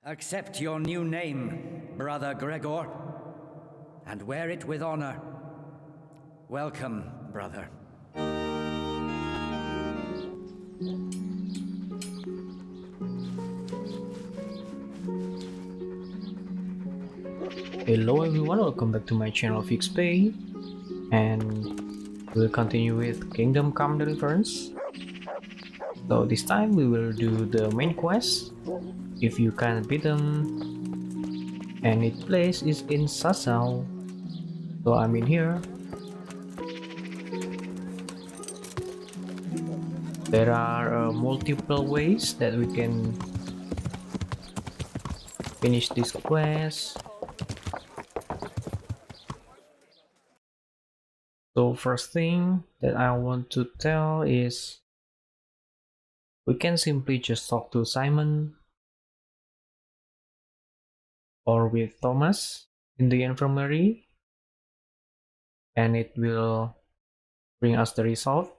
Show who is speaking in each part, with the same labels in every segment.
Speaker 1: Accept your new name, Brother Gregor, and wear it with honor. Welcome, brother.
Speaker 2: Hello everyone, welcome back to my channel FixPay, and we'll continue with Kingdom Come Deliverance. So this time we will do the main quest, if you can beat them, and its place is in Sasau. So I'm in here. There are multiple ways that we can finish this quest. So first thing that I want to tell is we can simply just talk to Simon or with Thomas in the infirmary, and it will bring us the result.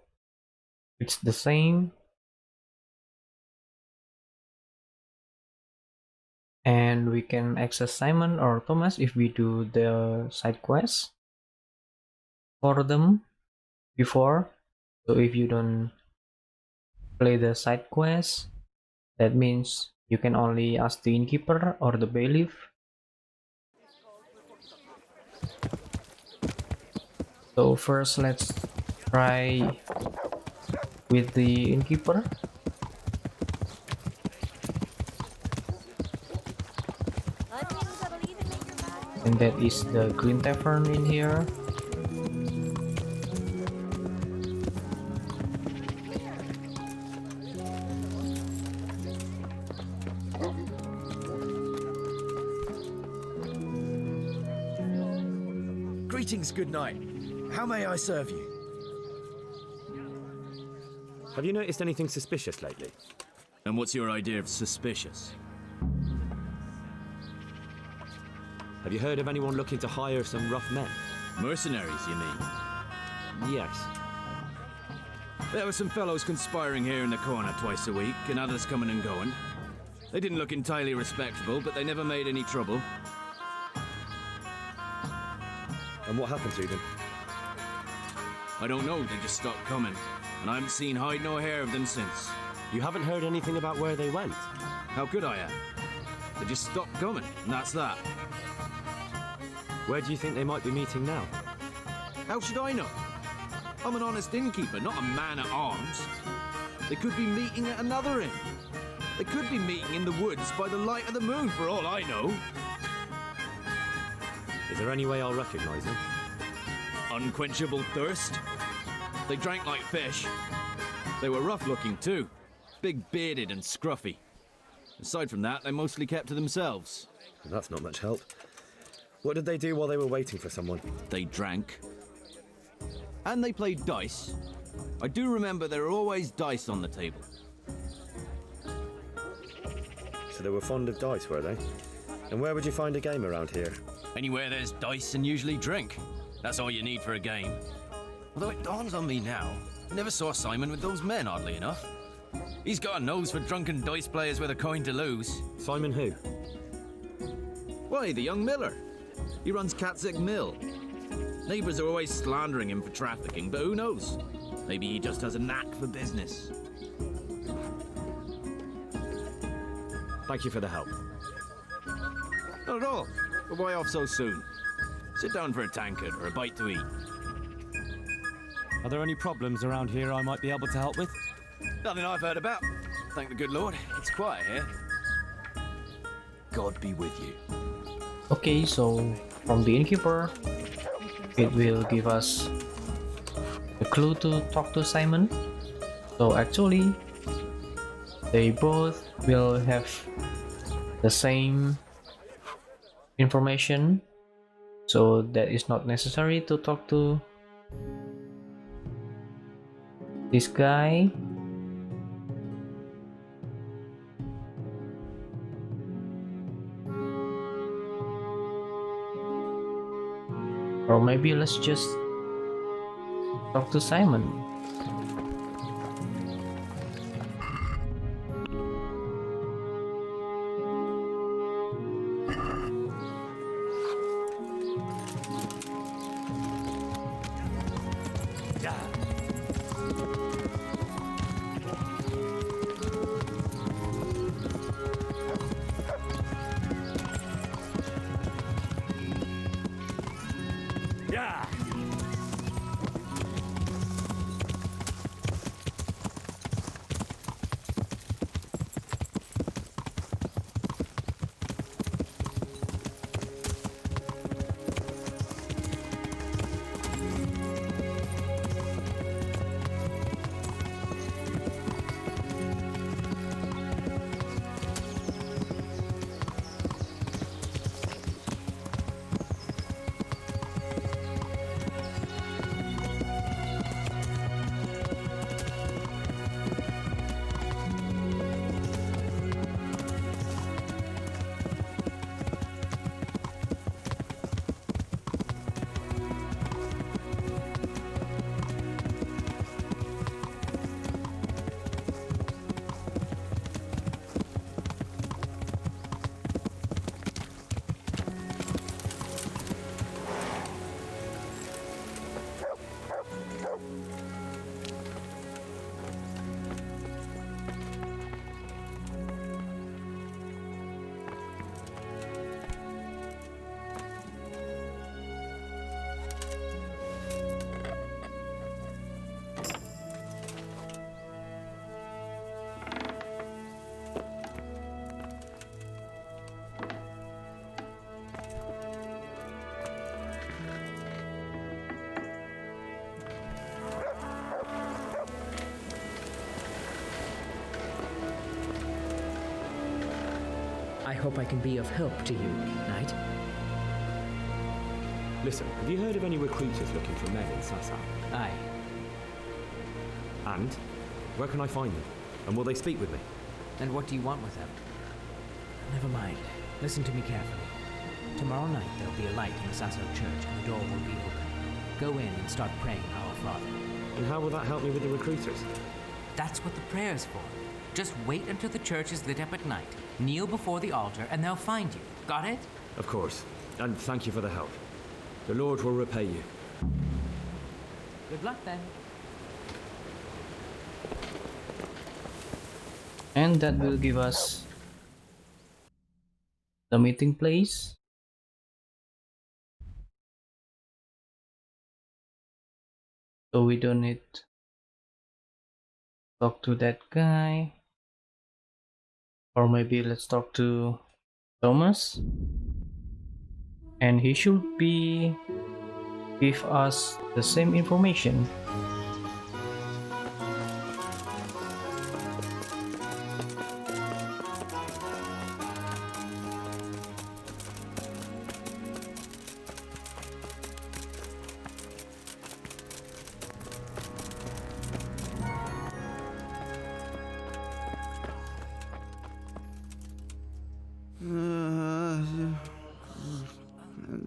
Speaker 2: It's the same, and we can access Simon or Thomas if we do the side quest for them before. So if you don't play the side quest, that means you can only ask the innkeeper or the bailiff. So first let's try with the innkeeper. And that is the Green Tavern in here.
Speaker 3: Greetings, good night. How may I serve you?
Speaker 4: Have you noticed anything suspicious lately?
Speaker 3: And what's your idea of suspicious?
Speaker 4: Have you heard of anyone looking to hire some rough men?
Speaker 3: Mercenaries, you mean?
Speaker 4: Yes.
Speaker 3: There were some fellows conspiring here in the corner twice a week, and others coming and going. They didn't look entirely respectable, but they never made any trouble.
Speaker 4: And what happened to them?
Speaker 3: I don't know, they just stopped coming, and I haven't seen hide nor hair of them since.
Speaker 4: You haven't heard anything about where they went?
Speaker 3: How could I have? They just stopped coming, and that's that.
Speaker 4: Where do you think they might be meeting now?
Speaker 3: How should I know? I'm an honest innkeeper, not a man at arms. They could be meeting at another inn. They could be meeting in the woods by the light of the moon, for all I know.
Speaker 4: Is there any way I'll recognize them?
Speaker 3: Unquenchable thirst. They drank like fish. They were rough-looking too, big-bearded and scruffy. Aside from that, they mostly kept to themselves.
Speaker 4: That's not much help. What did they do while they were waiting for someone?
Speaker 3: They drank. And they played dice. I do remember there were always dice on the table.
Speaker 4: So they were fond of dice, were they? And where would you find a game around here?
Speaker 3: Anywhere there's dice and usually drink. That's all you need for a game. Although it dawns on me now, I never saw Simon with those men, oddly enough. He's got a nose for drunken dice players with a coin to lose.
Speaker 4: Simon who?
Speaker 3: Why, the young miller. He runs Catzick Mill. Neighbours are always slandering him for trafficking, but who knows? Maybe he just has a knack for business.
Speaker 4: Thank you for the help.
Speaker 3: Not at all. But why off so soon? Sit down for a tankard or a bite to eat.
Speaker 5: Are there any problems around here I might be able to help with?
Speaker 3: Nothing I've heard about. Thank the good Lord. It's quiet here. God be with you.
Speaker 2: Okay, so from the innkeeper, it will give us a clue to talk to Simon. So actually, they both will have the same information, so that is not necessary to talk to this guy. Or maybe let's just talk to Simon.
Speaker 6: hope I can be of help to you, Knight.
Speaker 7: Listen, have you heard of any recruiters looking for men in Sasau?
Speaker 6: Aye.
Speaker 7: And? Where can I find them? And will they speak with me?
Speaker 6: And what do you want with them? Never mind. Listen to me carefully. Tomorrow night there'll be a light in the Sasau church and the door will be open. Go in and start praying Our Father.
Speaker 7: And how will that help me with the recruiters?
Speaker 6: That's what the prayer's for. Just wait until the church is lit up at night. Kneel before the altar and they'll find you. Got it?
Speaker 7: Of course. And thank you for the help. The Lord will repay you.
Speaker 6: Good luck then.
Speaker 2: And that will give us the meeting place. So we don't need to talk to that guy. Or maybe let's talk to Thomas. And he should be give us the same information.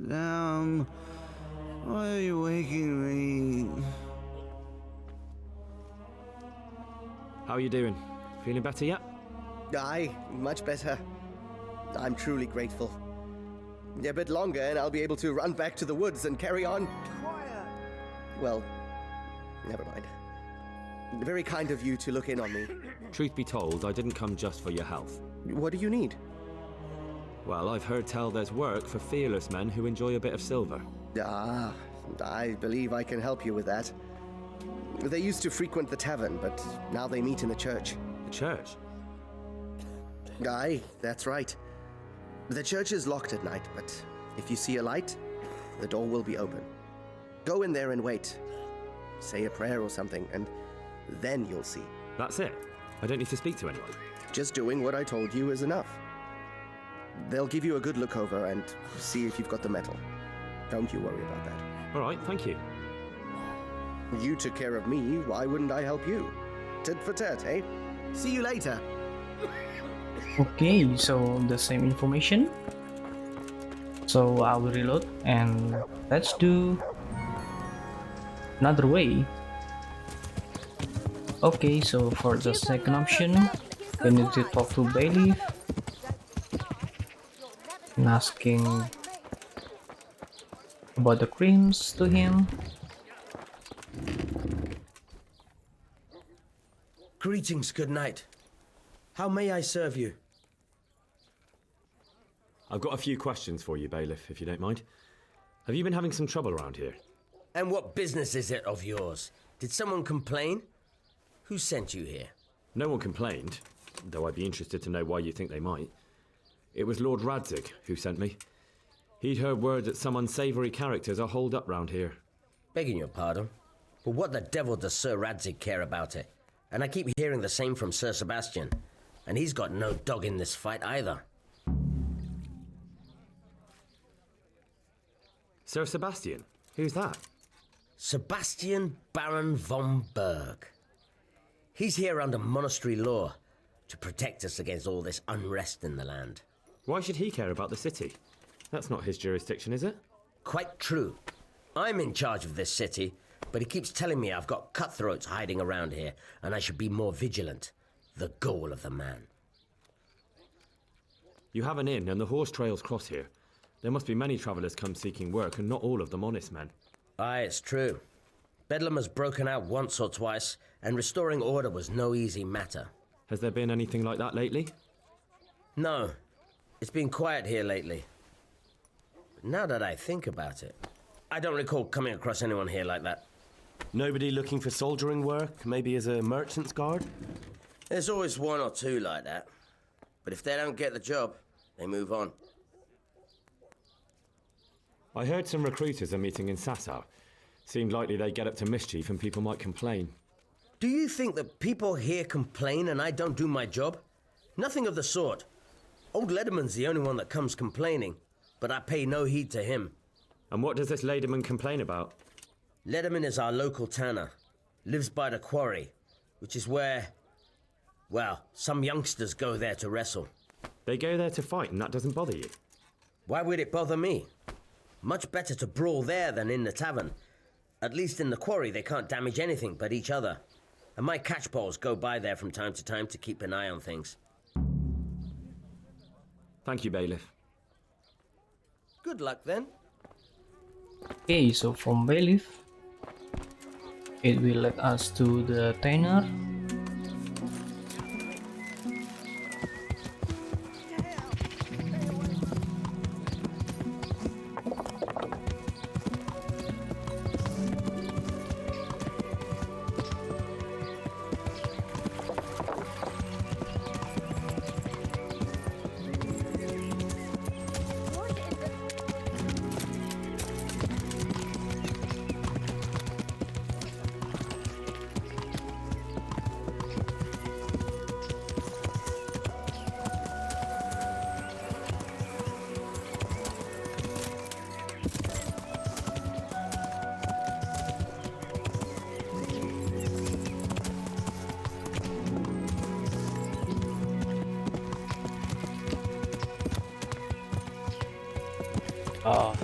Speaker 8: Damn. Why are you waking me?
Speaker 7: How are you doing? Feeling better yet?
Speaker 9: Aye, much better. I'm truly grateful. A bit longer and I'll be able to run back to the woods and carry on.
Speaker 8: Quiet.
Speaker 9: Well, never mind. Very kind of you to look in on me.
Speaker 7: Truth be told, I didn't come just for your health.
Speaker 9: What do you need?
Speaker 7: Well, I've heard tell there's work for fearless men who enjoy a bit of silver.
Speaker 9: Ah, I believe I can help you with that. They used to frequent the tavern, but now they meet in the church.
Speaker 7: The church?
Speaker 9: Aye, that's right. The church is locked at night, but if you see a light, the door will be open. Go in there and wait. Say a prayer or something, and then you'll see.
Speaker 7: That's it? I don't need to speak to anyone?
Speaker 9: Just doing what I told you is enough. They'll give you a good look over and see if you've got the metal. Don't you worry about that.
Speaker 7: All right, thank you.
Speaker 9: You took care of me, why wouldn't I help you? Tit for tat, eh? See you later.
Speaker 2: Okay, so the same information. So I will reload and let's do another way. Okay, so for the second option, we need to talk to Bailey and asking about the creams to him.
Speaker 10: Greetings, good night. How may I serve you?
Speaker 7: I've got a few questions for you, Bailiff, if you don't mind. Have you been having some trouble around here?
Speaker 10: And what business is it of yours? Did someone complain? Who sent you here?
Speaker 7: No one complained, though I'd be interested to know why you think they might. It was Lord Radzig who sent me. He'd heard word that some unsavoury characters are holed up round here.
Speaker 10: Begging your pardon, but what the devil does Sir Radzig care about it? And I keep hearing the same from Sir Sebastian, and he's got no dog in this fight either.
Speaker 7: Sir Sebastian? Who's that?
Speaker 10: Sebastian Baron von Berg. He's here under monastery law to protect us against all this unrest in the land.
Speaker 7: Why should he care about the city? That's not his jurisdiction, is it?
Speaker 10: Quite true. I'm in charge of this city, but he keeps telling me I've got cutthroats hiding around here, and I should be more vigilant. The goal of the man.
Speaker 7: You have an inn, and the horse trails cross here. There must be many travellers come seeking work, and not all of them honest men.
Speaker 10: Aye, it's true. Bedlam has broken out once or twice, and restoring order was no easy matter.
Speaker 7: Has there been anything like that lately?
Speaker 10: No. It's been quiet here lately. But now that I think about it, I don't recall coming across anyone here like that.
Speaker 11: Nobody looking for soldiering work, maybe as a merchant's guard?
Speaker 10: There's always one or two like that. But if they don't get the job, they move on.
Speaker 7: I heard some recruiters are meeting in Sasau. Seemed likely they get up to mischief and people might complain.
Speaker 10: Do you think that people here complain and I don't do my job? Nothing of the sort. Old Lederman's the only one that comes complaining, but I pay no heed to him.
Speaker 7: And what does this Lederman complain about?
Speaker 10: Lederman is our local tanner. Lives by the quarry, which is where, well, some youngsters go there to wrestle.
Speaker 7: They go there to fight and that doesn't bother you?
Speaker 10: Why would it bother me? Much better to brawl there than in the tavern. At least in the quarry they can't damage anything but each other. And my catchpoles go by there from time to keep an eye on things.
Speaker 7: Thank you, Bailiff.
Speaker 10: Good luck then.
Speaker 2: Okay, so from Bailiff, it will let us to the tanner.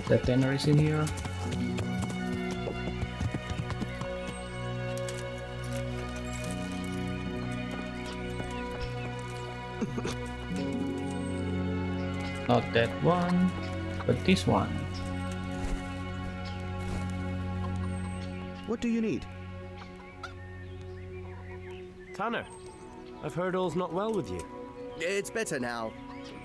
Speaker 2: The tanner is in here. Not that one, but this one.
Speaker 8: What do you need?
Speaker 11: Tanner, I've heard all's not well with you.
Speaker 9: It's better now.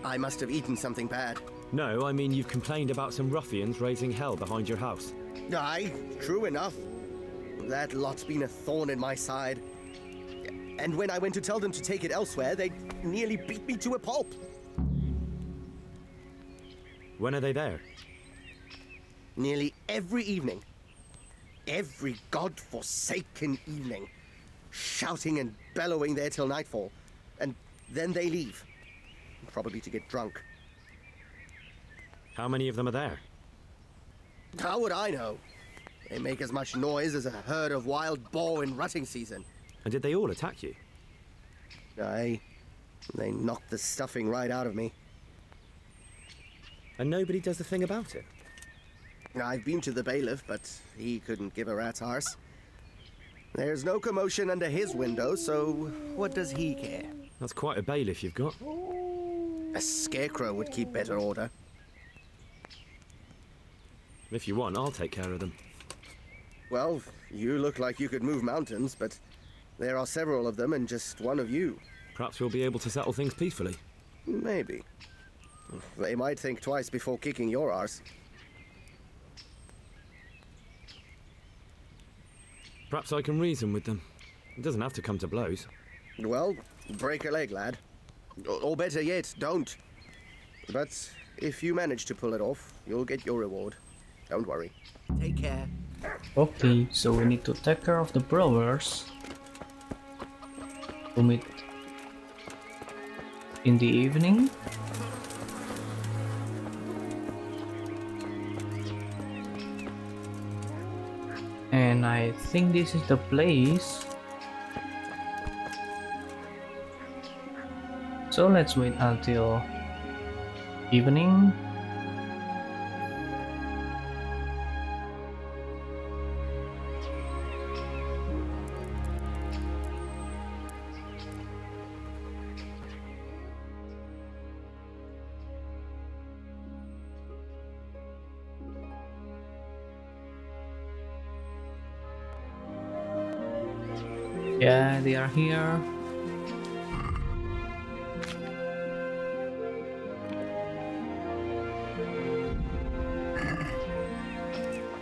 Speaker 9: I must have eaten something bad.
Speaker 7: No, I mean you've complained about some ruffians raising hell behind your house.
Speaker 9: Aye, true enough. That lot's been a thorn in my side. And when I went to tell them to take it elsewhere, they nearly beat me to a pulp.
Speaker 7: When are they there?
Speaker 9: Nearly every evening. Every god-forsaken evening. Shouting and bellowing there till nightfall. And then they leave. Probably to get drunk.
Speaker 7: How many of them are there?
Speaker 9: How would I know? They make as much noise as a herd of wild boar in rutting season.
Speaker 7: And did they all attack you?
Speaker 9: Aye. They knocked the stuffing right out of me.
Speaker 7: And nobody does a thing about it?
Speaker 9: I've been to the bailiff, but he couldn't give a rat's arse. There's no commotion under his window, so what does he care?
Speaker 7: That's quite a bailiff you've got.
Speaker 9: A scarecrow would keep better order.
Speaker 7: If you want, I'll take care of them.
Speaker 9: Well, you look like you could move mountains, but there are several of them and just one of you.
Speaker 7: Perhaps we'll be able to settle things peacefully.
Speaker 9: Maybe. They might think twice before kicking your arse.
Speaker 7: Perhaps I can reason with them. It doesn't have to come to blows.
Speaker 9: Well, break a leg, lad. Or better yet, don't. But if you manage to pull it off, you'll get your reward. Don't worry. Take care.
Speaker 2: Okay, so we need to take care of the brothers. To meet in the evening. And I think this is the place. So let's wait until evening. Yeah, they are here.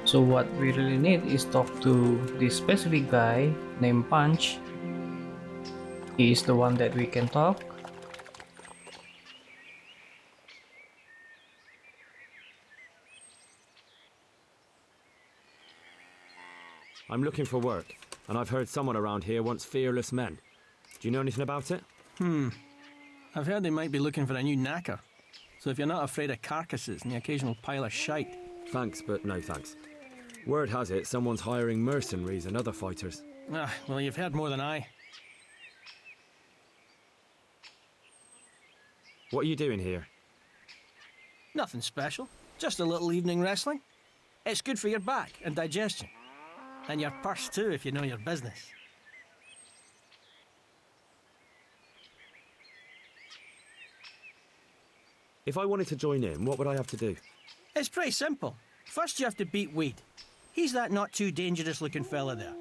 Speaker 2: So what we really need is talk to this specific guy named Punch. He is the one that we can talk.
Speaker 7: I'm looking for work, and I've heard someone around here wants fearless men. Do you know anything about it?
Speaker 12: I've heard they might be looking for a new knacker. So if you're not afraid of carcasses and the occasional pile of shite...
Speaker 7: Thanks, but no thanks. Word has it someone's hiring mercenaries and other fighters.
Speaker 12: Ah, well, you've heard more than I.
Speaker 7: What are you doing here?
Speaker 12: Nothing special. Just a little evening wrestling. It's good for your back and digestion. And your purse too, if you know your business.
Speaker 7: If I wanted to join in, what would I have to do?
Speaker 12: It's pretty simple. First you have to beat Weed. He's that not too dangerous looking fella there.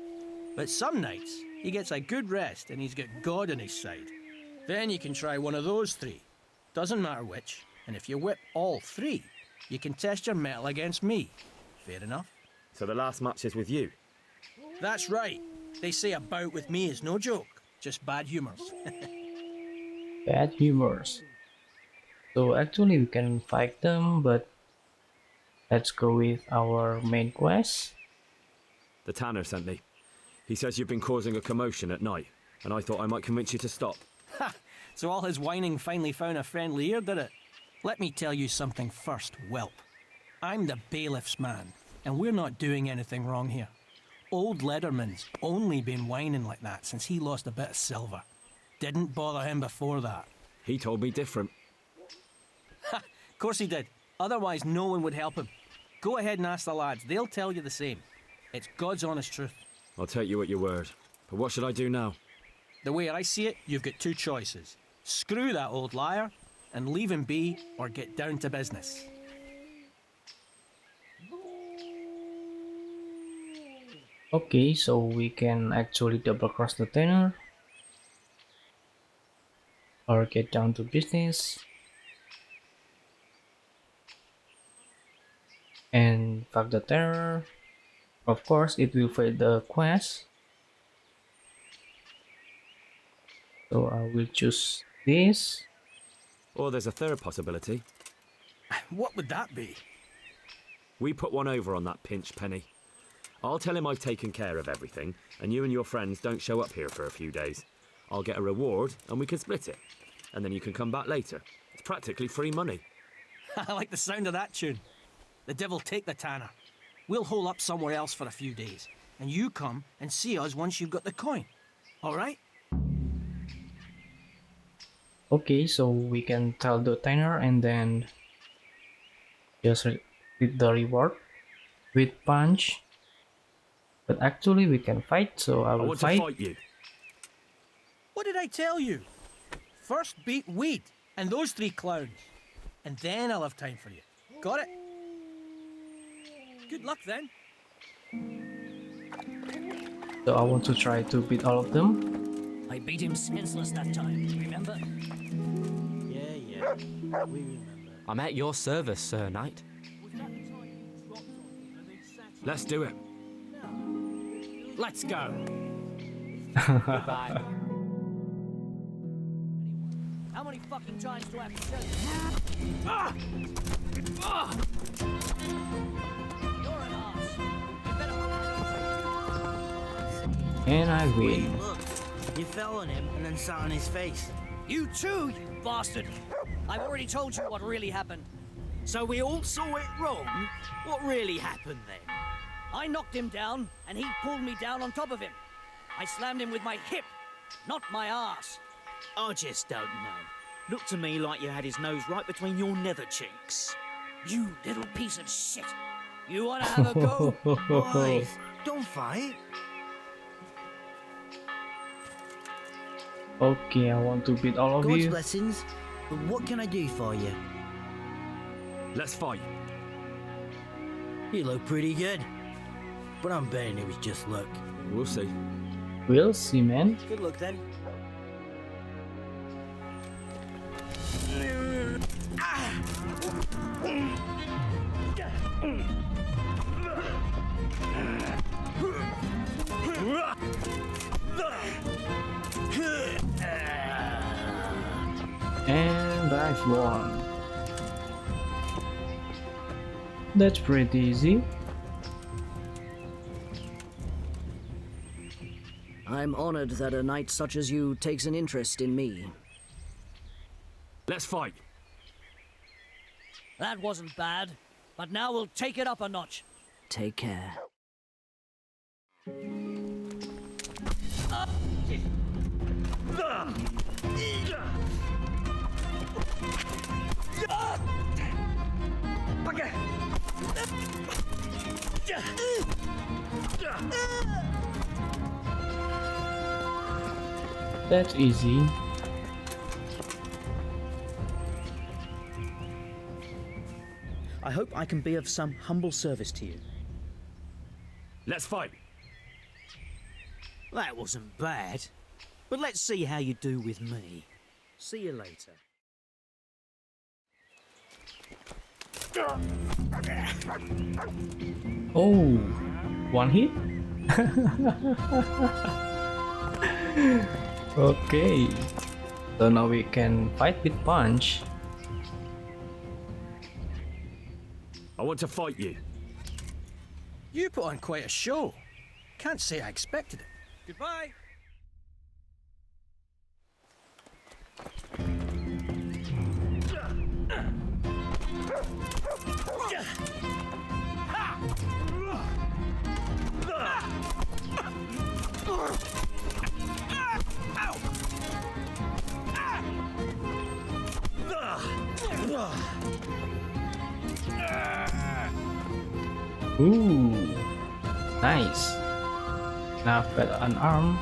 Speaker 12: But some nights, he gets a good rest and he's got God on his side. Then you can try one of those three. Doesn't matter which. And if you whip all three, you can test your mettle against me. Fair enough?
Speaker 7: So the last match is with you?
Speaker 12: That's right. They say a bout with me is no joke. Just bad humours.
Speaker 2: Bad humors. So actually we can fight them, but let's go with our main quest.
Speaker 7: The tanner sent me. He says you've been causing a commotion at night, and I thought I might convince you to stop.
Speaker 12: Ha! So all his whining finally found a friendly ear, did it? Let me tell you something first, whelp. I'm the bailiff's man, and we're not doing anything wrong here. Old Lederman's only been whining like that since he lost a bit of silver. Didn't bother him before that.
Speaker 7: He told me different.
Speaker 12: Ha! Of course he did. Otherwise no one would help him. Go ahead and ask the lads. They'll tell you the same. It's God's honest truth.
Speaker 7: I'll take you at your word. But what should I do now?
Speaker 12: The way I see it, you've got two choices. Screw that old liar and leave him be, or get down to business.
Speaker 2: Okay, so we can actually double cross the tanner or get down to business and fuck the tanner. Of course it will fail the quest, so I will choose this.
Speaker 7: Or there's a third possibility.
Speaker 12: What would that be?
Speaker 7: We put one over on that pinch penny. I'll tell him I've taken care of everything, and you and your friends don't show up here for a few days. I'll get a reward, and we can split it. And then you can come back later. It's practically free money.
Speaker 12: I like the sound of that tune. The devil take the tanner. We'll hole up somewhere else for a few days, and you come and see us once you've got the coin. All right?
Speaker 2: Okay, so we can tell the tanner and then just with the reward with punch. But actually we can fight, so I will
Speaker 7: want
Speaker 2: fight.
Speaker 7: to fight you.
Speaker 12: What did I tell you? First beat Weed and those three clowns, and then I'll have time for you. Got it? Good luck then.
Speaker 2: So I want to try to beat all of them.
Speaker 13: I beat him senseless that time, remember?
Speaker 6: Yeah, we remember.
Speaker 14: I'm at your service, Sir Knight.
Speaker 7: Let's do it.
Speaker 13: Let's go.
Speaker 14: Goodbye.
Speaker 13: How many fucking times do I have to tell you? You're an arse. You better...
Speaker 2: And I win.
Speaker 15: Look, you fell on him and then sat on his face.
Speaker 13: You too, you bastard. I've already told you what really happened.
Speaker 15: So we all saw it wrong? What really happened then?
Speaker 13: I knocked him down, and he pulled me down on top of him. I slammed him with my hip, not my ass.
Speaker 15: I just don't know. Looked to me like you had his nose right between your nether cheeks.
Speaker 13: You little piece of shit. You want to have a go?
Speaker 15: Boys, don't fight.
Speaker 2: Okay, I want to beat all of
Speaker 15: God's
Speaker 2: you.
Speaker 15: blessings, but what can I do for you?
Speaker 7: Let's fight.
Speaker 15: You look pretty good. But I'm betting it was just luck.
Speaker 7: We'll see.
Speaker 2: We'll see, man.
Speaker 15: Good luck then.
Speaker 2: And I've won. That's pretty easy.
Speaker 16: I'm honored that a knight such as you takes an interest in me.
Speaker 7: Let's fight.
Speaker 13: That wasn't bad, but now we'll take it up a notch.
Speaker 6: Take care.
Speaker 2: That's easy.
Speaker 16: I hope I can be of some humble service to you.
Speaker 7: Let's fight.
Speaker 16: That wasn't bad. But let's see how you do with me. See you later.
Speaker 2: Oh, one hit? Okay. So now we can fight with punch.
Speaker 7: I want to fight you.
Speaker 12: You put on quite a show. Can't say I expected it. Goodbye.
Speaker 2: Ooh, nice. Now I've got an arm.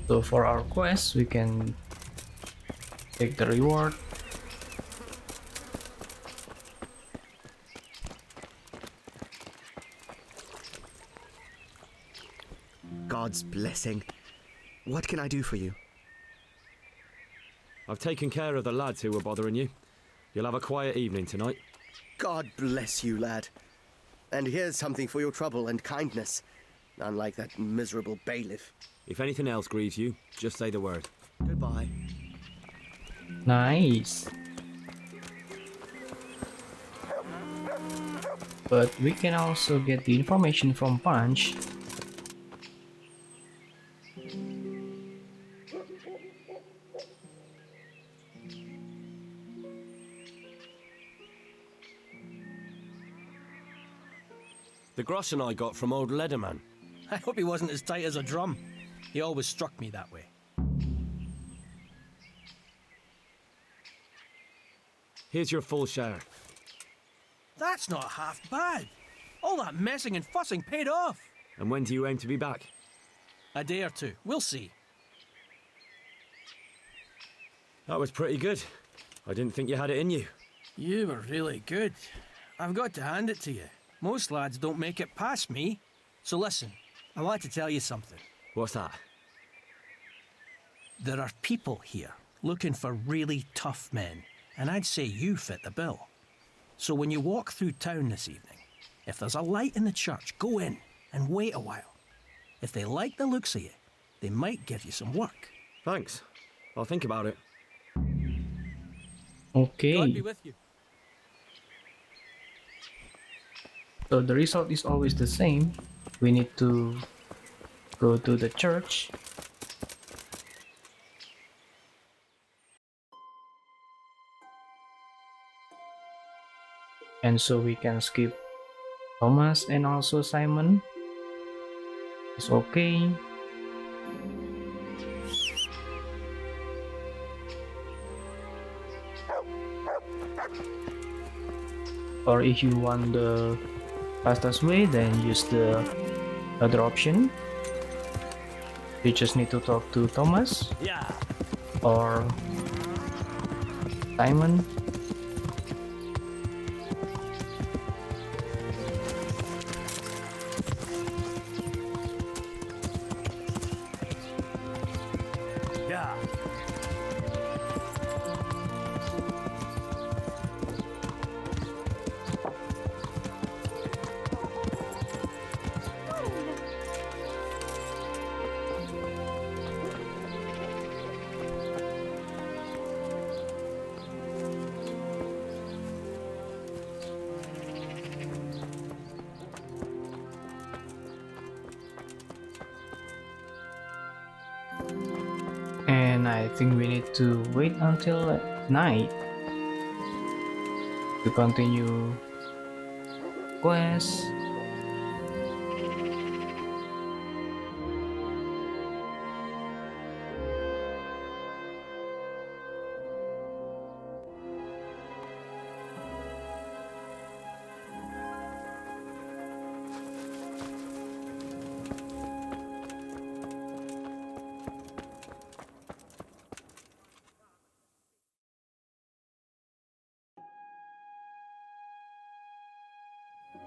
Speaker 2: So for our quest, we can take the reward.
Speaker 9: God's blessing. What can I do for you?
Speaker 7: I've taken care of the lads who were bothering you. You'll have a quiet evening tonight.
Speaker 9: God bless you, lad. And here's something for your trouble and kindness. Unlike that miserable bailiff.
Speaker 7: If anything else grieves you, just say the word.
Speaker 9: Goodbye.
Speaker 2: Nice. But we can also get the information from Punch.
Speaker 11: The groschen I got from old Leatherman.
Speaker 12: I hope he wasn't as tight as a drum. He always struck me that way.
Speaker 7: Here's your full share.
Speaker 12: That's not half bad. All that messing and fussing paid off.
Speaker 7: And when do you aim to be back?
Speaker 12: A day or two. We'll see.
Speaker 7: That was pretty good. I didn't think you had it in you.
Speaker 12: You were really good. I've got to hand it to you. Most lads don't make it past me. So listen, I want to tell you something.
Speaker 7: What's that?
Speaker 12: There are people here looking for really tough men, and I'd say you fit the bill. So when you walk through town this evening, if there's a light in the church, go in and wait a while. If they like the looks of you, they might give you some work.
Speaker 7: Thanks. I'll think about it.
Speaker 2: Okay.
Speaker 12: God be with you.
Speaker 2: So the result is always the same. We need to go to the church. And so we can skip Thomas and also Simon. It's okay. Or if you want the fastest way, then use the other option. You just need to talk to Thomas or Simon. I think we need to wait until night to continue quest.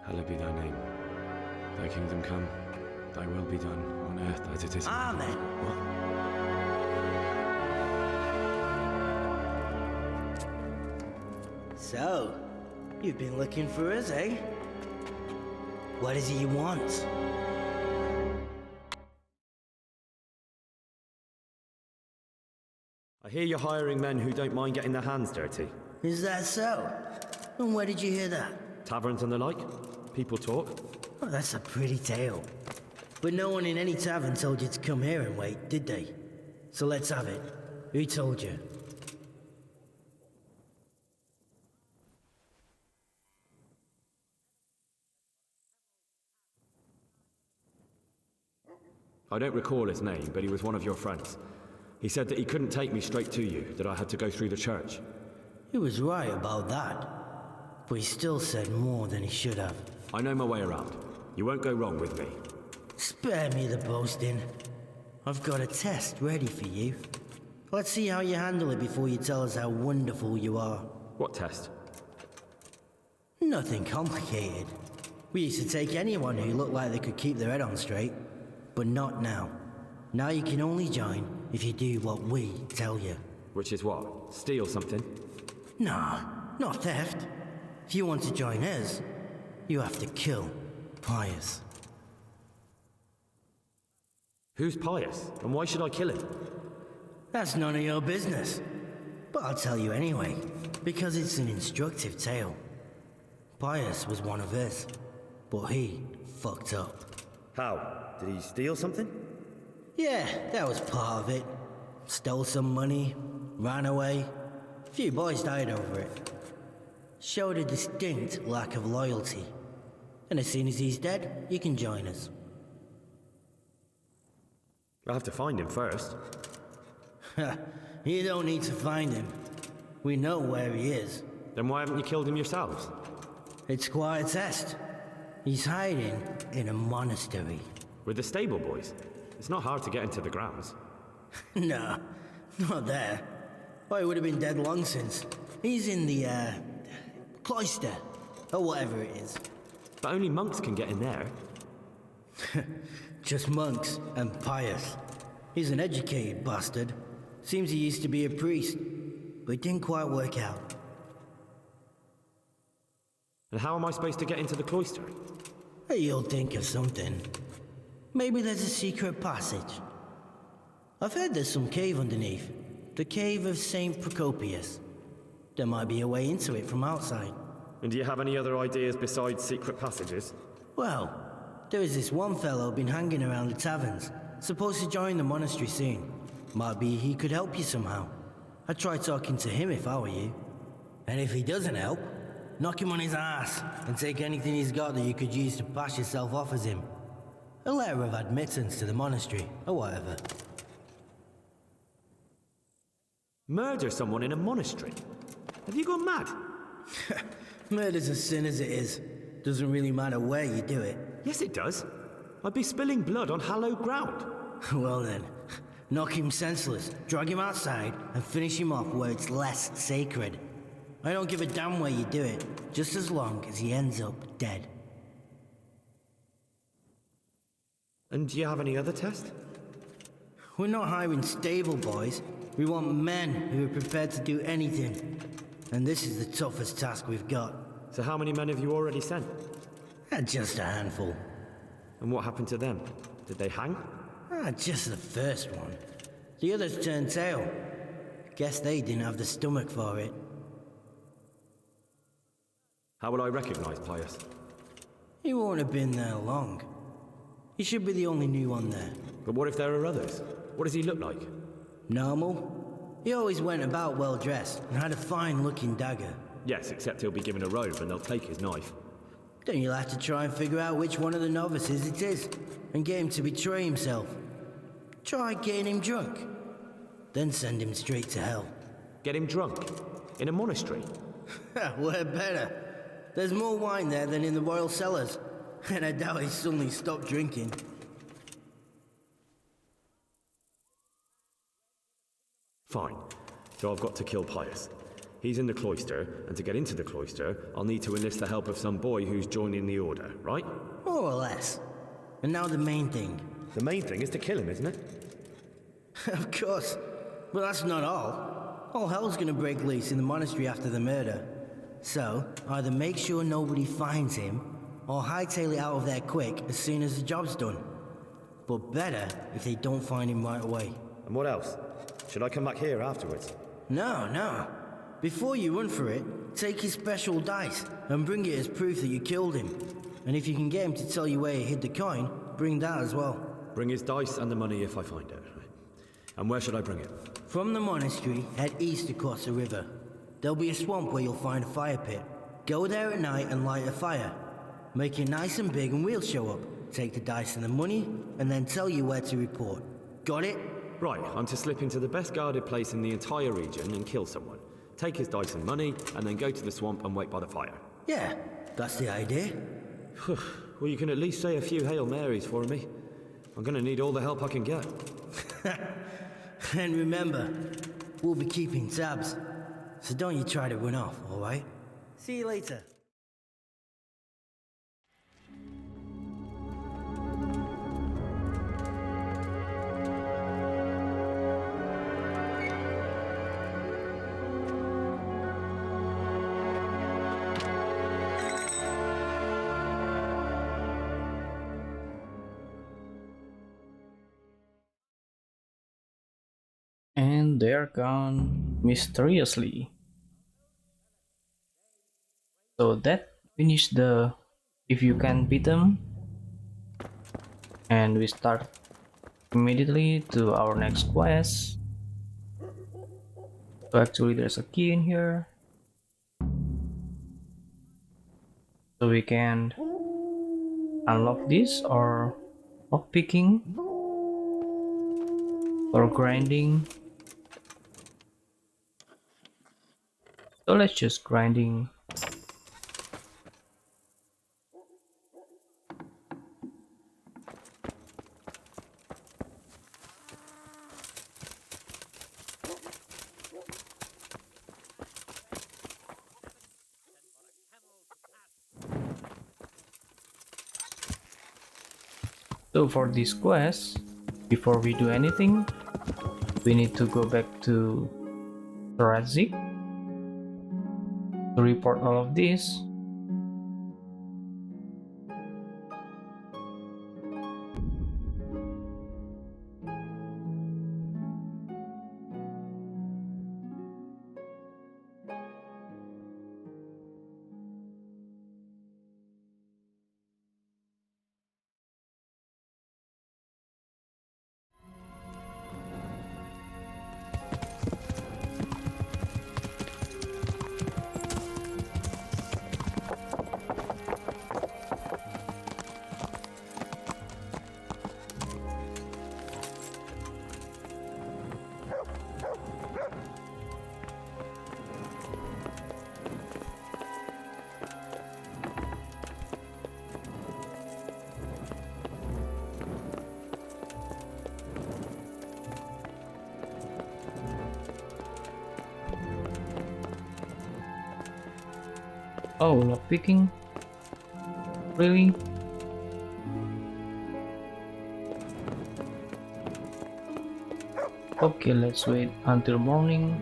Speaker 7: Hallowed be thy name. Thy kingdom come. Thy will be done on earth as it is.
Speaker 15: Amen.
Speaker 7: What?
Speaker 15: So, you've been looking for us, eh? What is it you want?
Speaker 7: I hear you're hiring men who don't mind getting their hands dirty.
Speaker 15: Is that so? And where did you hear that?
Speaker 7: Taverns and the like? People talk?
Speaker 15: Oh, that's a pretty tale. But no one in any tavern told you to come here and wait, did they? So let's have it. Who told you?
Speaker 7: I don't recall his name, but he was one of your friends. He said that he couldn't take me straight to you, that I had to go through the church.
Speaker 15: He was right about that. But he still said more than he should have.
Speaker 7: I know my way around. You won't go wrong with me.
Speaker 15: Spare me the boasting. I've got a test ready for you. Let's see how you handle it before you tell us how wonderful you are.
Speaker 7: What test?
Speaker 15: Nothing complicated. We used to take anyone who looked like they could keep their head on straight. But not now. Now you can only join if you do what we tell you.
Speaker 7: Which is what? Steal something?
Speaker 15: No, not theft. If you want to join us, you have to kill Pius.
Speaker 7: Who's Pius? And why should I kill him?
Speaker 15: That's none of your business. But I'll tell you anyway, because it's an instructive tale. Pius was one of us, but he fucked up.
Speaker 4: How? Did he steal something?
Speaker 15: Yeah, that was part of it. Stole some money, ran away. A few boys died over it. Showed a distinct lack of loyalty. And as soon as he's dead, you can join us.
Speaker 4: I'll have to find him first.
Speaker 15: You don't need to find him. We know where he is.
Speaker 7: Then why haven't you killed him yourselves?
Speaker 15: It's quite a test. He's hiding in a monastery.
Speaker 7: With the stable boys? It's not hard to get into the grounds.
Speaker 15: No, not there. Well, he would have been dead long since. He's in the, cloister, or whatever it is.
Speaker 7: But only monks can get in there.
Speaker 15: Just monks and Pius. He's an educated bastard. Seems he used to be a priest, but it didn't quite work out.
Speaker 7: And how am I supposed to get into the cloister?
Speaker 15: You'll think of something. Maybe there's a secret passage. I've heard there's some cave underneath. The cave of St. Procopius. There might be a way into it from outside.
Speaker 7: And do you have any other ideas besides secret passages?
Speaker 15: Well, there is this one fellow been hanging around the taverns. Supposed to join the monastery soon. Might be he could help you somehow. I'd try talking to him if I were you. And if he doesn't help, knock him on his ass and take anything he's got that you could use to pass yourself off as him. A letter of admittance to the monastery, or whatever.
Speaker 7: Murder someone in a monastery? Have you gone mad?
Speaker 15: Murder's a sin as it is. Doesn't really matter where you do it.
Speaker 7: Yes, it does. I'd be spilling blood on hallowed ground.
Speaker 15: Well then, knock him senseless, drag him outside, and finish him off where it's less sacred. I don't give a damn where you do it, just as long as he ends up dead.
Speaker 7: And do you have any other test?
Speaker 15: We're not hiring stable boys. We want men who are prepared to do anything. And this is the toughest task we've got.
Speaker 7: So how many men have you already sent?
Speaker 15: Just a handful.
Speaker 7: And what happened to them? Did they hang?
Speaker 15: Just the first one. The others turned tail. Guess they didn't have the stomach for it.
Speaker 7: How will I recognize Pius?
Speaker 15: He won't have been there long. He should be the only new one there.
Speaker 7: But what if there are others? What does he look like?
Speaker 15: Normal. He always went about well dressed and had a fine looking dagger.
Speaker 7: Yes, except he'll be given a robe and they'll take his knife.
Speaker 15: Then you'll have to try and figure out which one of the novices it is, and get him to betray himself. Try getting him drunk, then send him straight to hell.
Speaker 7: Get him drunk? In a monastery?
Speaker 15: Where better? There's more wine there than in the royal cellars, and I doubt he suddenly stopped drinking.
Speaker 7: Fine. So I've got to kill Pius. He's in the cloister, and to get into the cloister, I'll need to enlist the help of some boy who's joining the order, right?
Speaker 15: More or less. And now the main thing.
Speaker 4: The main thing is to kill him, isn't it?
Speaker 15: Of course. But that's not all. All hell's gonna break loose in the monastery after the murder. So, either make sure nobody finds him, or hightail it out of there quick as soon as the job's done. But better if they don't find him right away.
Speaker 4: And what else? Should I come back here afterwards?
Speaker 15: No. Before you run for it, take his special dice and bring it as proof that you killed him. And if you can get him to tell you where he hid the coin, bring that as well.
Speaker 7: Bring his dice and the money if I find it. And where should I bring it?
Speaker 15: From the monastery, head east across the river. There'll be a swamp where you'll find a fire pit. Go there at night and light a fire. Make it nice and big and we'll show up. Take the dice and the money, and then tell you where to report. Got it?
Speaker 7: Right, I'm to slip into the best guarded place in the entire region and kill someone. Take his dice and money, and then go to the swamp and wait by the fire.
Speaker 15: Yeah, that's the idea.
Speaker 7: Well, you can at least say a few Hail Marys for me. I'm gonna need all the help I can get.
Speaker 15: And remember, we'll be keeping tabs. So don't you try to run off, alright? See you later.
Speaker 2: And they're gone mysteriously. So that finished the if you can beat them, and we start immediately to our next quest. So actually there's a key in here, so we can unlock this, or lock picking, or grinding. So let's just grinding. So for this quest, before we do anything, we need to go back to Thoracic to report all of this. Oh, lock picking? Really? Okay, let's wait until morning.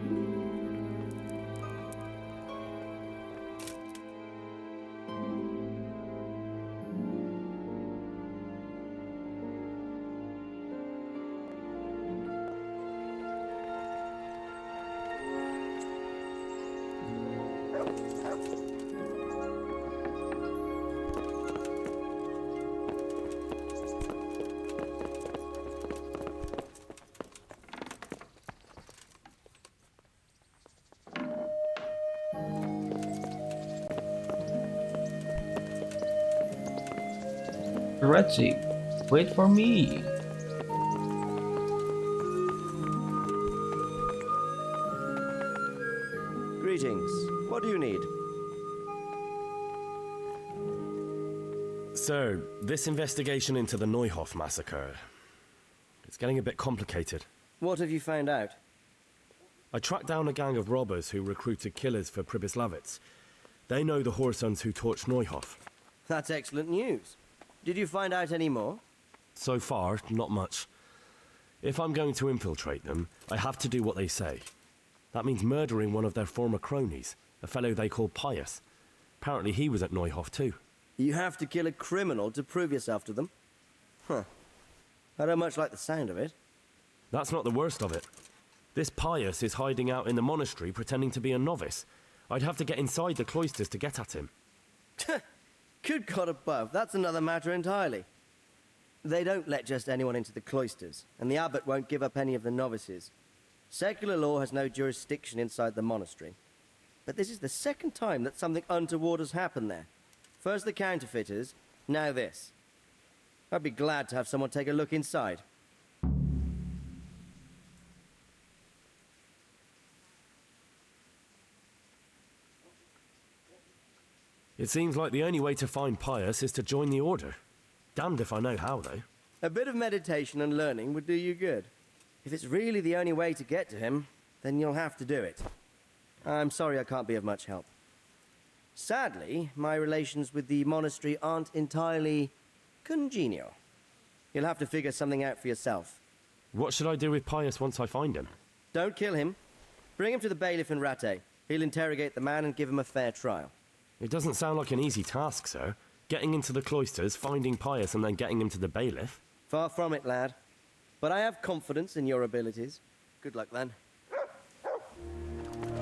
Speaker 2: Chastity, wait for me.
Speaker 9: Greetings. What do you need?
Speaker 11: Sir, this investigation into the Neuhof massacre, it's getting a bit complicated.
Speaker 9: What have you found out?
Speaker 11: I tracked down a gang of robbers who recruited killers for Pribyslavitz. They know the Horsons who torched Neuhof.
Speaker 9: That's excellent news. Did you find out any more?
Speaker 11: So far, not much. If I'm going to infiltrate them, I have to do what they say. That means murdering one of their former cronies, a fellow they call Pius. Apparently he was at Neuhof too.
Speaker 9: You have to kill a criminal to prove yourself to them? Huh. I don't much like the sound of it.
Speaker 11: That's not the worst of it. This Pius is hiding out in the monastery pretending to be a novice. I'd have to get inside the cloisters to get at him.
Speaker 9: Good God above, that's another matter entirely. They don't let just anyone into the cloisters, and the abbot won't give up any of the novices. Secular law has no jurisdiction inside the monastery. But this is the second time that something untoward has happened there. First the counterfeiters, now this. I'd be glad to have someone take a look inside.
Speaker 11: It seems like the only way to find Pius is to join the order. Damned if I know how, though.
Speaker 9: A bit of meditation and learning would do you good. If it's really the only way to get to him, then you'll have to do it. I'm sorry I can't be of much help. Sadly, my relations with the monastery aren't entirely congenial. You'll have to figure something out for yourself.
Speaker 11: What should I do with Pius once I find him?
Speaker 9: Don't kill him. Bring him to the bailiff in Ratte. He'll interrogate the man and give him a fair trial.
Speaker 11: It doesn't sound like an easy task, sir. Getting into the cloisters, finding Pius, and then getting him to the bailiff.
Speaker 9: Far from it, lad. But I have confidence in your abilities. Good luck, then.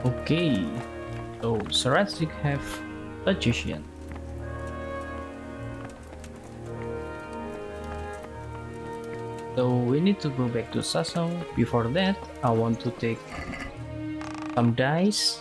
Speaker 2: Okay, so Sarastic have Logician. So we need to go back to Sasso. Before that, I want to take some dice.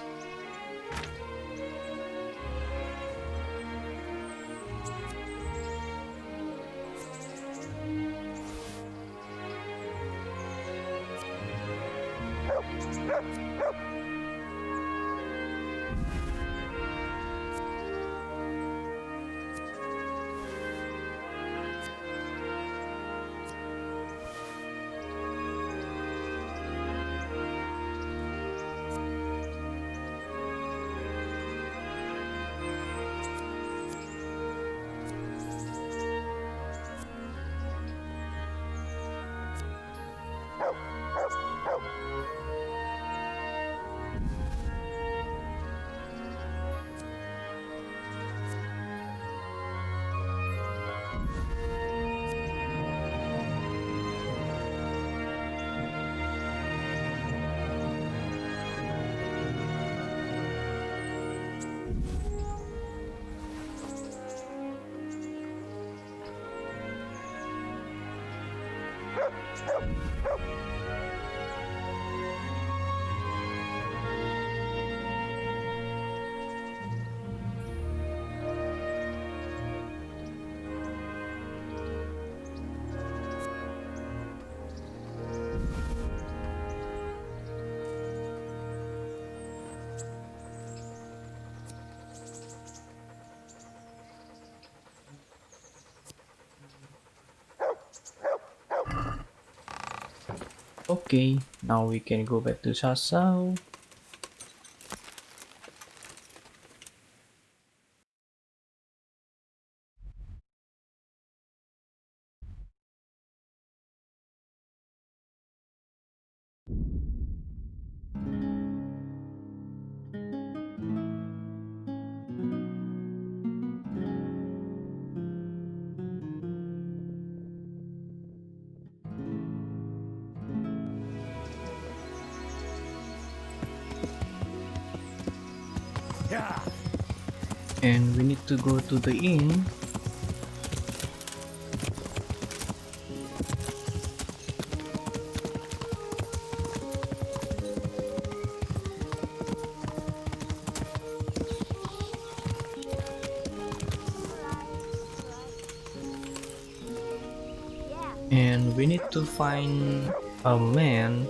Speaker 2: Okay, now we can go back to Sasso. And we need to go to the inn. And we need to find a man.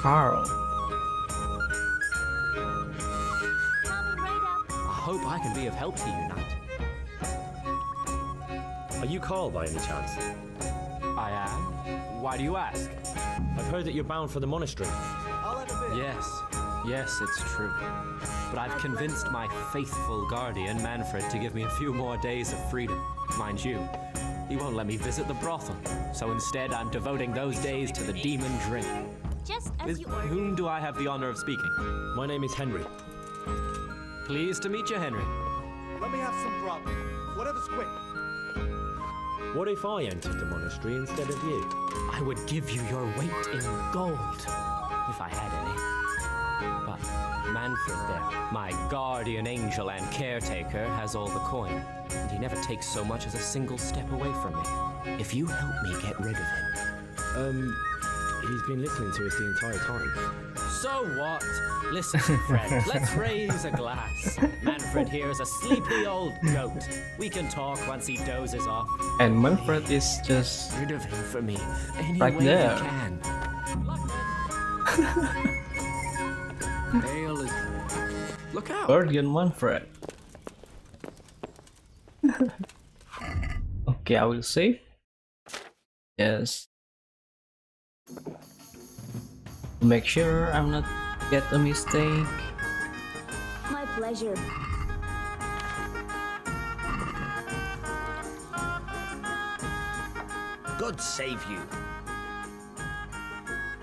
Speaker 2: Carl.
Speaker 14: I hope I can be of help to you, Knight.
Speaker 7: Are you Carl by any chance?
Speaker 14: I am. Why do you ask?
Speaker 7: I've heard that you're bound for the monastery.
Speaker 14: Yes, it's true. But I've convinced my faithful guardian, Manfred, to give me a few more days of freedom. Mind you, he won't let me visit the brothel, so instead I'm devoting those days to the demon drink.
Speaker 17: Just as
Speaker 14: With
Speaker 17: you ordered.
Speaker 14: whom do I have the honor of speaking?
Speaker 7: My name is Henry.
Speaker 14: Pleased to meet you, Henry.
Speaker 18: Let me have some grub. Whatever's quick.
Speaker 7: What if I entered the monastery instead of you?
Speaker 14: I would give you your weight in gold, if I had any. But Manfred there, my guardian angel and caretaker, has all the coin, and he never takes so much as a single step away from me. If you help me get rid of him...
Speaker 7: He's been listening to us the entire time.
Speaker 14: So what? Listen, friend, let's raise a glass. Manfred here is a sleepy old goat. We can talk once he dozes off.
Speaker 2: And Manfred is just
Speaker 14: rid of him for me any
Speaker 2: right
Speaker 14: way
Speaker 2: there.
Speaker 14: you can. Ale is... Look out!
Speaker 2: Guardian Manfred. Okay, I will save. Yes. Make sure I'm not get a mistake.
Speaker 17: My pleasure.
Speaker 10: God save you.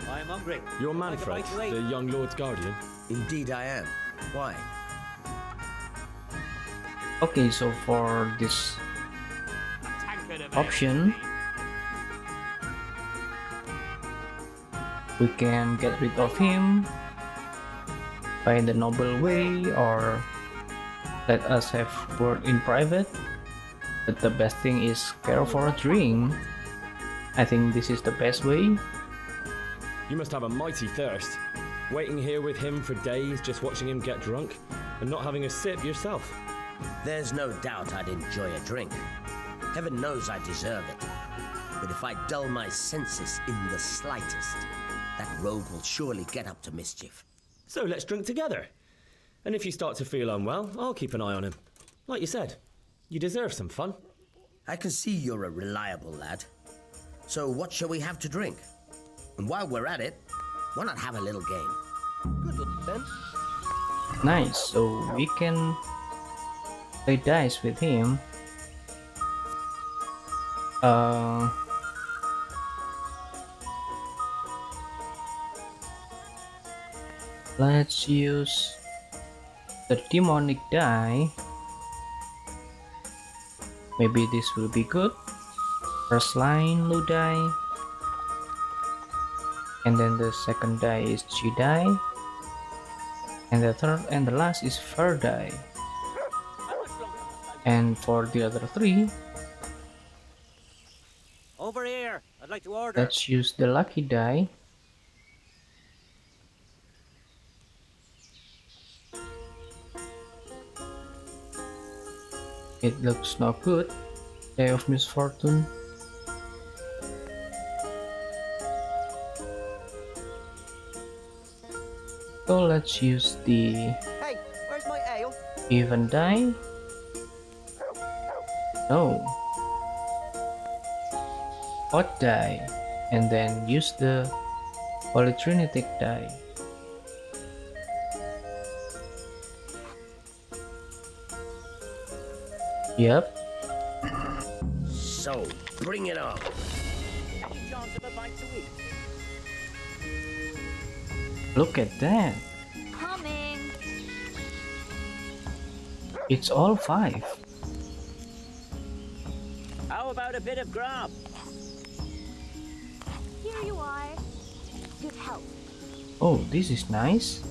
Speaker 18: I am hungry.
Speaker 7: You're Manfred, the young lord's guardian?
Speaker 10: Indeed I am. Why?
Speaker 2: Okay, so for this option, we can get rid of him by the noble way, or let us have word in private. But the best thing is care for a drink. I think this is the best way.
Speaker 7: You must have a mighty thirst. Waiting here with him for days, just watching him get drunk, and not having a sip yourself.
Speaker 10: There's no doubt I'd enjoy a drink. Heaven knows I deserve it. But if I dull my senses in the slightest, that rogue will surely get up to mischief.
Speaker 7: So let's drink together. And if you start to feel unwell, I'll keep an eye on him. Like you said, you deserve some fun.
Speaker 10: I can see you're a reliable lad. So what shall we have to drink? And while we're at it, why not have a little game?
Speaker 18: Good luck, then.
Speaker 2: Nice, so we can play dice with him. Let's use the demonic die. Maybe this will be good. First line, low die. And then the second die is G die. And the third and the last is Fur die. And for the other three,
Speaker 16: Over here. I'd like to order.
Speaker 2: let's use the lucky die. It looks not good. Day of misfortune. So let's use the
Speaker 18: Hey, where's my ale?
Speaker 2: even die. No. Odd die. And then use the polytrinitic die. Yep.
Speaker 10: So, bring it on.
Speaker 16: Any chance of a bite to eat?
Speaker 2: Look at that.
Speaker 17: Coming.
Speaker 2: It's all 5.
Speaker 16: How about a bit of grub?
Speaker 17: Here you are. Good health.
Speaker 2: Oh, this is nice.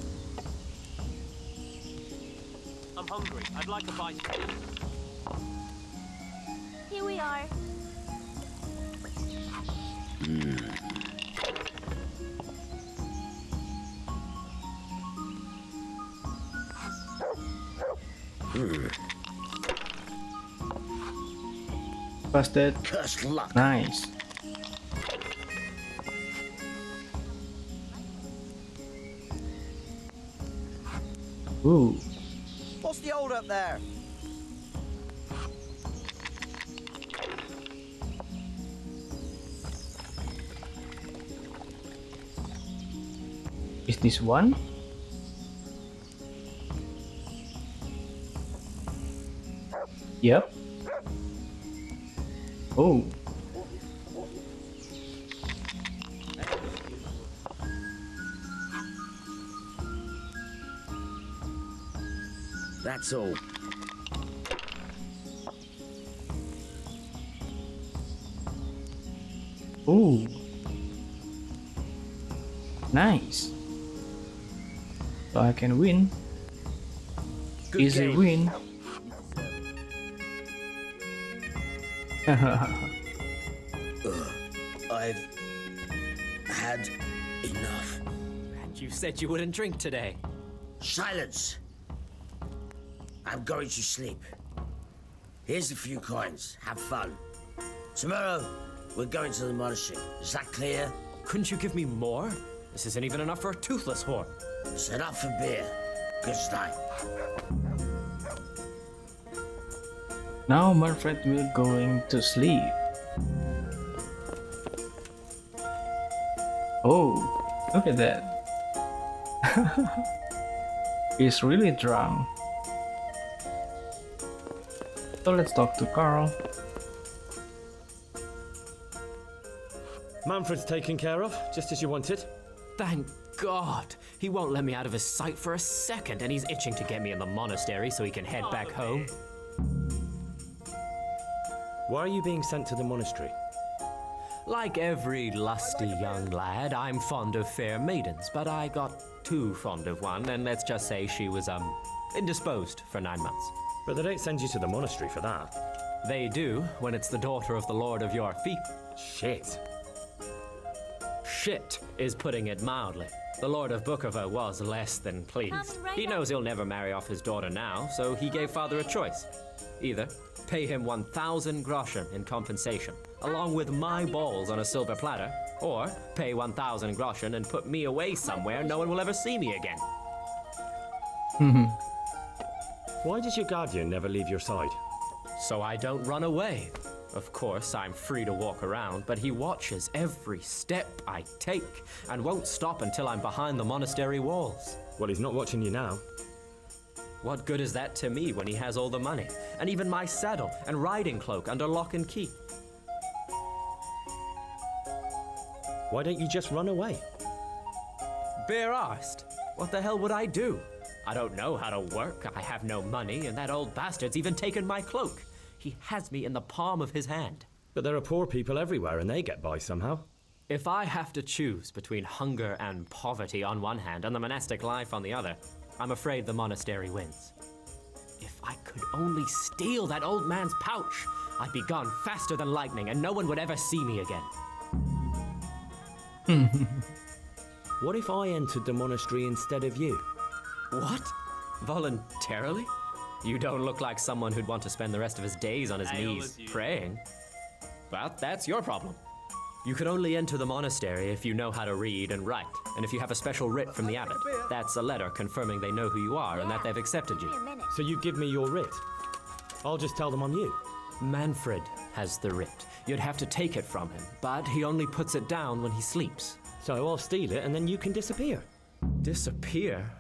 Speaker 5: I'm hungry. I'd like a bite.
Speaker 17: Here we are.
Speaker 2: Busted.
Speaker 10: Cursed luck.
Speaker 2: Nice. Ooh.
Speaker 18: What's the hold up there?
Speaker 2: Is this one? Yep. Oh.
Speaker 10: That's all.
Speaker 2: Ooh. Nice. So I can win.
Speaker 10: Good
Speaker 2: Easy
Speaker 10: game.
Speaker 2: win.
Speaker 10: I've had enough.
Speaker 14: And you said you wouldn't drink today.
Speaker 10: Silence! I'm going to sleep. Here's a few coins. Have fun. Tomorrow, we're going to the monastery. Is that clear?
Speaker 14: Couldn't you give me more? This isn't even enough for a toothless whore.
Speaker 10: Set up for beer. Good night.
Speaker 2: Now Manfred will going to sleep. Oh, look at that. He's really drunk. So let's talk to Carl.
Speaker 7: Manfred's taken care of, just as you wanted.
Speaker 14: Thank God. He won't let me out of his sight for a second, and he's itching to get me in the monastery so he can head back home.
Speaker 7: Why are you being sent to the monastery?
Speaker 14: Like every lusty young lad, I'm fond of fair maidens, but I got too fond of one, and let's just say she was, indisposed for 9 months.
Speaker 7: But they don't send you to the monastery for that.
Speaker 14: They do, when it's the daughter of the Lord of your feet.
Speaker 7: Shit.
Speaker 14: Shit is putting it mildly. The Lord of Bukovo was less than pleased. He knows he'll never marry off his daughter now, so he gave father a choice. Either pay him 1,000 groschen in compensation, along with my balls on a silver platter, or pay 1,000 groschen and put me away somewhere no one will ever see me again.
Speaker 7: Why does your guardian never leave your side?
Speaker 14: So I don't run away. Of course, I'm free to walk around, but he watches every step I take and won't stop until I'm behind the monastery walls.
Speaker 7: Well, he's not watching you now.
Speaker 14: What good is that to me when he has all the money, and even my saddle and riding cloak under lock and key?
Speaker 7: Why don't you just run away?
Speaker 14: Bare arsed. What the hell would I do? I don't know how to work, I have no money, and that old bastard's even taken my cloak. He has me in the palm of his hand.
Speaker 7: But there are poor people everywhere and they get by somehow.
Speaker 14: If I have to choose between hunger and poverty on one hand and the monastic life on the other, I'm afraid the monastery wins. If I could only steal that old man's pouch, I'd be gone faster than lightning and no one would ever see me again.
Speaker 7: What if I entered the monastery instead of you?
Speaker 14: What? Voluntarily? You don't look like someone who'd want to spend the rest of his days on his knees praying. Well, that's your problem. You could only enter the monastery if you know how to read and write, and if you have a special writ from the abbot. That's a letter confirming they know who you are and that they've accepted you.
Speaker 7: So you give me your writ? I'll just tell them I'm you.
Speaker 14: Manfred has the writ. You'd have to take it from him, but he only puts it down when he sleeps.
Speaker 7: So I'll steal it and then you can disappear.
Speaker 14: Disappear?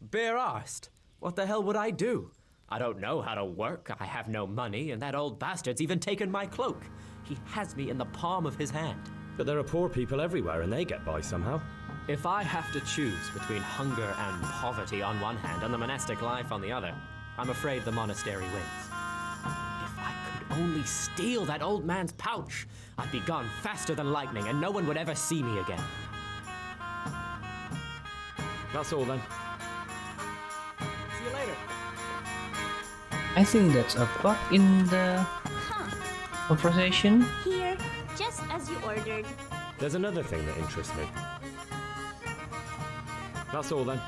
Speaker 14: Bare arsed. What the hell would I do? I don't know how to work, I have no money, and that old bastard's even taken my cloak. He has me in the palm of his hand.
Speaker 7: But there are poor people everywhere and they get by somehow.
Speaker 14: If I have to choose between hunger and poverty on one hand and the monastic life on the other, I'm afraid the monastery wins. If I could only steal that old man's pouch, I'd be gone faster than lightning and no one would ever see me again.
Speaker 7: That's all then.
Speaker 14: See you later.
Speaker 2: I think that's a bug in the conversation.
Speaker 17: Here, just as you ordered.
Speaker 7: There's another thing that interests me. That's all then.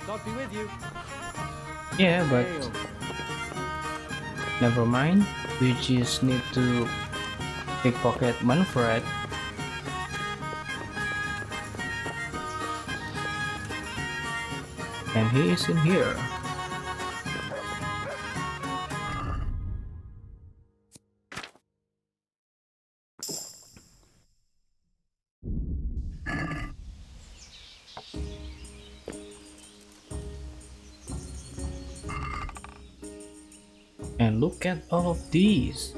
Speaker 18: God be with you.
Speaker 2: Yeah, but never mind. We just need to pickpocket Manfred. And he is in here. And look at all of these.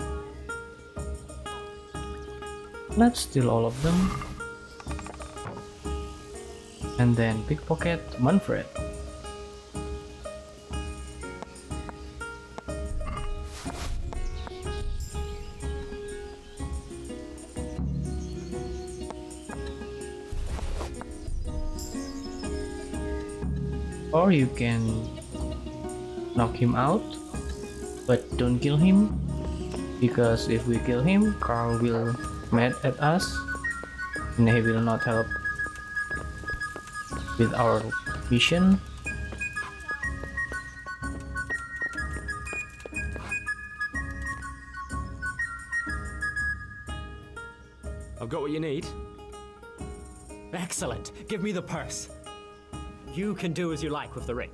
Speaker 2: Let's steal all of them. And then pickpocket Manfred. Or you can knock him out, but don't kill him, because if we kill him, Carl will mad at us and he will not help with our mission.
Speaker 7: I've got what you need.
Speaker 14: Excellent. Give me the purse. You can do as you like with the ring.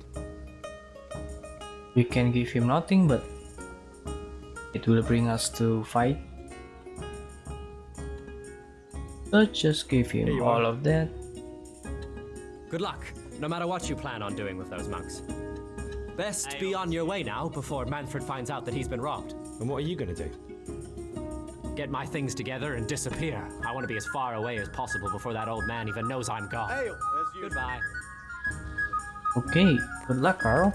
Speaker 2: We can give him nothing, but it will bring us to fight. Let's just give him all of that.
Speaker 14: Good luck, no matter what you plan on doing with those monks. Best be on your way now before Manfred finds out that he's been robbed.
Speaker 7: And what are you gonna do?
Speaker 14: Get my things together and disappear. I want to be as far away as possible before that old man even knows I'm gone. Goodbye.
Speaker 2: Okay, good luck, Carl.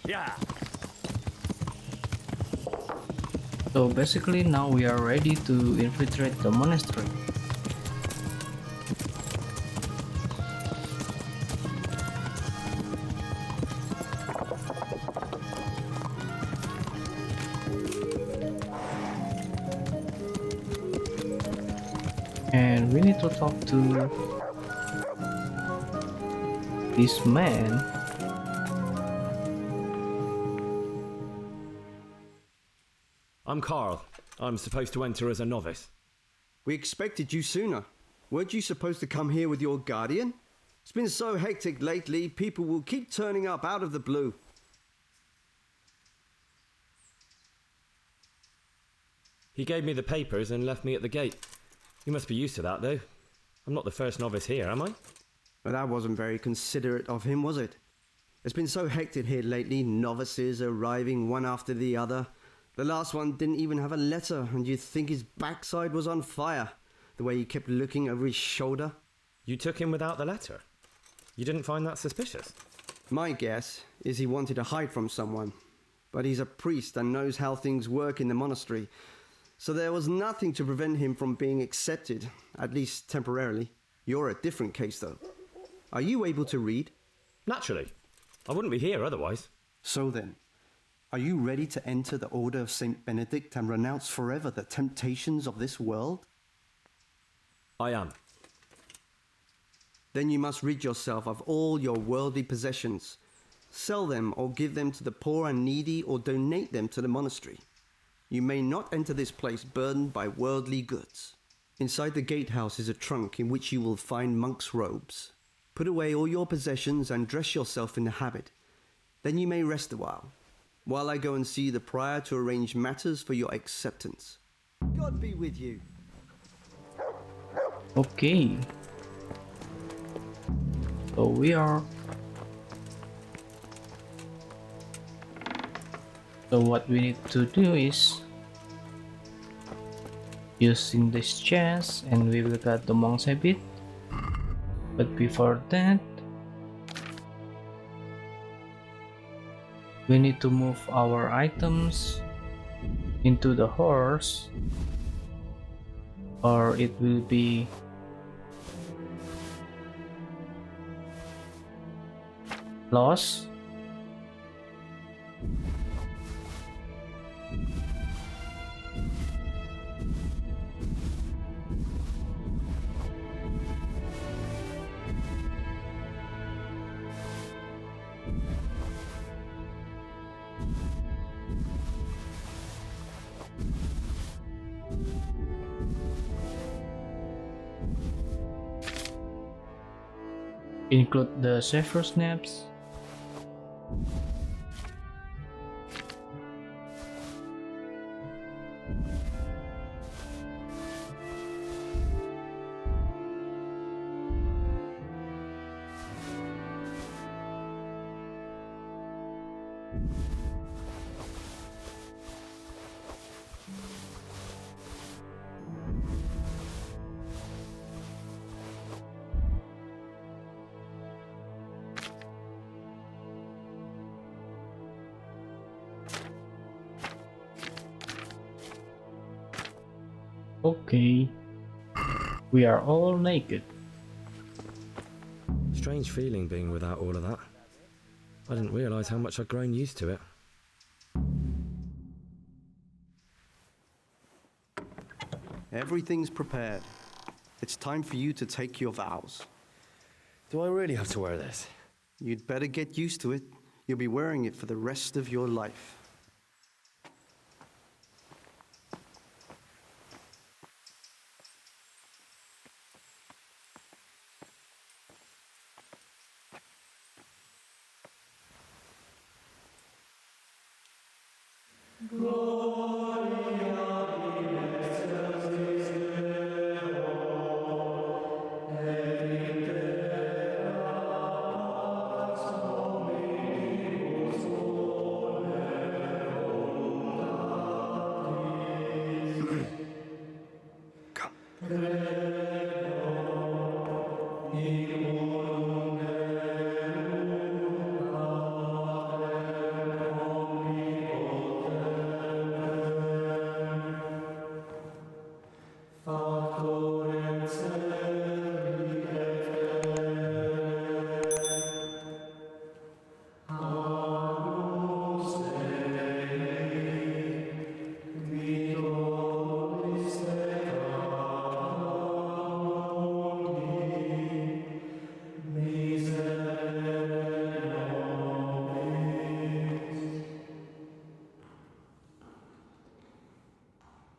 Speaker 7: Yeah.
Speaker 2: So basically now we are ready to infiltrate the monastery. And we need to talk to this man.
Speaker 7: I'm Carl. I'm supposed to enter as a novice.
Speaker 19: We expected you sooner. Weren't you supposed to come here with your guardian? It's been so hectic lately, people will keep turning up out of the blue.
Speaker 7: He gave me the papers and left me at the gate. You must be used to that, though. I'm not the first novice here, am I?
Speaker 19: But that wasn't very considerate of him, was it? It's been so hectic here lately, novices arriving one after the other. The last one didn't even have a letter, and you'd think his backside was on fire, the way he kept looking over his shoulder.
Speaker 7: You took him without the letter? You didn't find that suspicious?
Speaker 19: My guess is he wanted to hide from someone. But he's a priest and knows how things work in the monastery, so there was nothing to prevent him from being accepted, at least temporarily. You're a different case, though. Are you able to read?
Speaker 7: Naturally. I wouldn't be here otherwise.
Speaker 19: So then, are you ready to enter the Order of Saint Benedict and renounce forever the temptations of this world?
Speaker 7: I am.
Speaker 19: Then you must rid yourself of all your worldly possessions. Sell them or give them to the poor and needy or donate them to the monastery. You may not enter this place burdened by worldly goods. Inside the gatehouse is a trunk in which you will find monk's robes. Put away all your possessions and dress yourself in the habit. Then you may rest a while I go and see the prior to arrange matters for your acceptance. God be with you.
Speaker 2: Okay. So we are. So what we need to do is using this chest, and we will get the monk's habit. But before that, we need to move our items into the horse, or it will be lost. include the safer snaps. Okay, we are all naked.
Speaker 4: Strange feeling being without all of that. I didn't realise how much I'd grown used to it.
Speaker 19: Everything's prepared. It's time for you to take your vows.
Speaker 4: Do I really have to wear this?
Speaker 19: You'd better get used to it. You'll be wearing it for the rest of your life.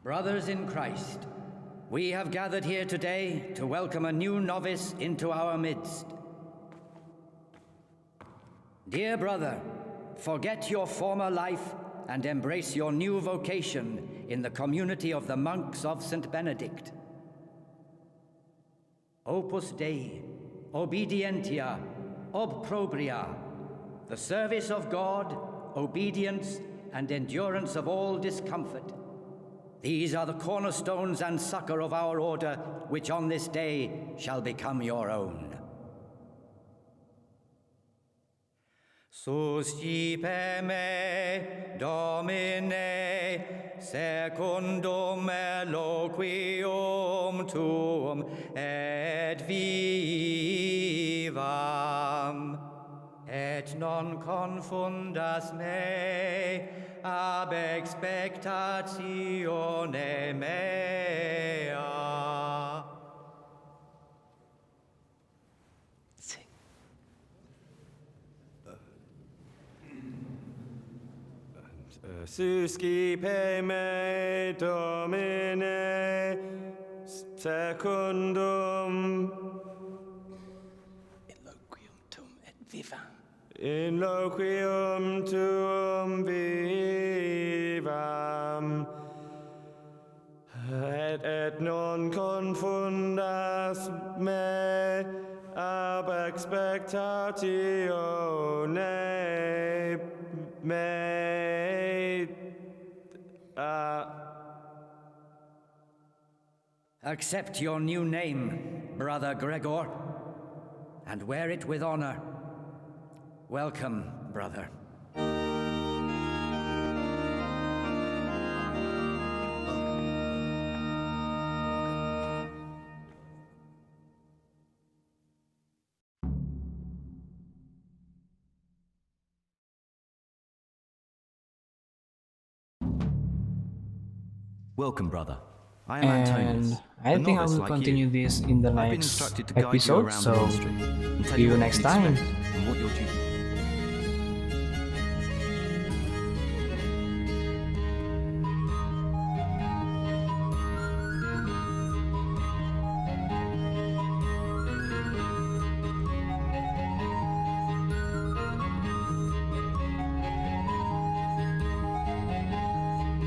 Speaker 1: Brothers in Christ, we have gathered here today to welcome a new novice into our midst. Dear brother, forget your former life and embrace your new vocation in the community of the monks of St. Benedict. Opus Dei, obedientia, obprobria, the service of God, obedience, and endurance of all discomfort. These are the cornerstones and succor of our order, which on this day shall become your own. Suscipe me, Domine, secundum eloquium tuum, et vivam, et non confundas me, ab expectatione mea.
Speaker 4: Suscipe me, Domine, secundum
Speaker 12: eloquium tuum et vivam.
Speaker 4: In loquium tuum vivam, et non confundas me ab expectatione mea.
Speaker 1: Accept your new name, Brother Gregor, and wear it with honor. Welcome, brother.
Speaker 20: Welcome, brother. I am
Speaker 2: And
Speaker 20: Antonius.
Speaker 2: I think I will continue this in the
Speaker 20: I've been
Speaker 2: next
Speaker 20: instructed to guide you
Speaker 2: episode,
Speaker 20: around
Speaker 2: so
Speaker 20: the monastery and tell
Speaker 2: see
Speaker 20: you
Speaker 2: you
Speaker 20: what
Speaker 2: next
Speaker 20: you can
Speaker 2: time.
Speaker 20: expect and what your duty.